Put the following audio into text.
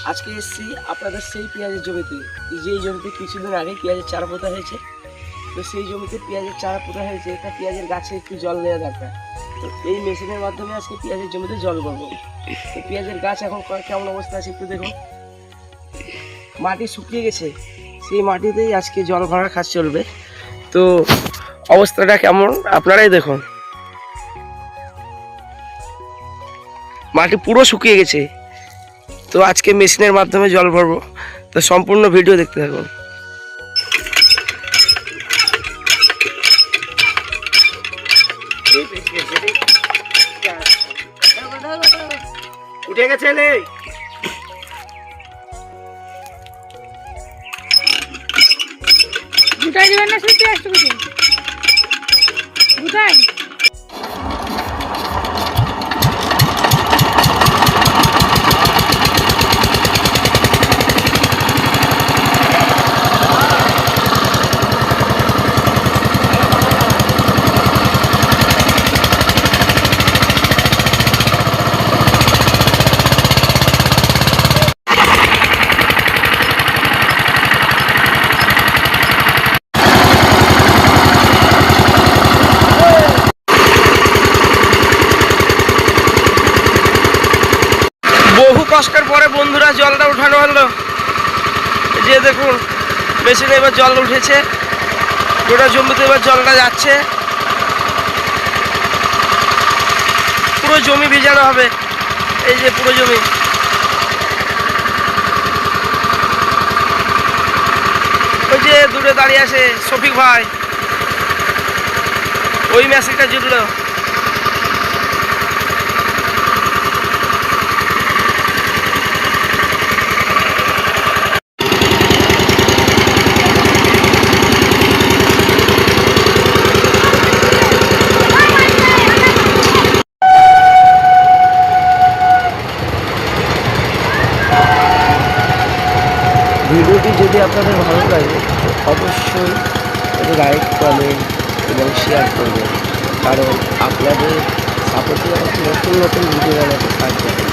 আজকে এসেছি আপনাদের সেই পেঁয়াজের জমিতে, যেই জমিতে কিছুদিন আগে পেঁয়াজের চারা পোতা হয়েছে। তো সেই জমিতে পেঁয়াজের চারা পোতা হয়েছে, তা পেঁয়াজের গাছে একটু জল দেওয়া দরকার। তো এই মেশিনের মাধ্যমে আজকে পেঁয়াজের জমিতে জল করবো। তো পেঁয়াজের গাছ এখন কেমন অবস্থা আছে একটু দেখুন। মাটি শুকিয়ে গেছে, সেই মাটিতেই আজকে জল ভরার কাজ চলবে। তো অবস্থাটা কেমন আপনারাই দেখুন, মাটি পুরো শুকিয়ে গেছে। তো আজকে মেশিনের মাধ্যমে জল ভরবো, তো সম্পূর্ণ ভিডিও দেখতে থাকুন। উঠে গেছে গুটাই দিবেন না শুধু পেঁয়াজটুকু গুটাই। বহু কষ্টের পরে বন্ধুরা জলটা উঠানো হলো। যে দেখুন মেশিনে এবার জল উঠেছে, গোটা জমিতে এবার জলটা যাচ্ছে, পুরো জমি ভিজানো হবে। এই যে পুরো জমি, ওই যে দূরে দাঁড়িয়ে আছে শফিক ভাই, ওই মেশিনটা জুটলো। ভিডিওটি যদি আপনাদের ভালো লাগে তো অবশ্যই লাইক, কমেন্ট এবং শেয়ার করবেন, কারণ আপনাদের সাপোর্টে নতুন নতুন ভিডিও বানাতে সাহায্য করবে।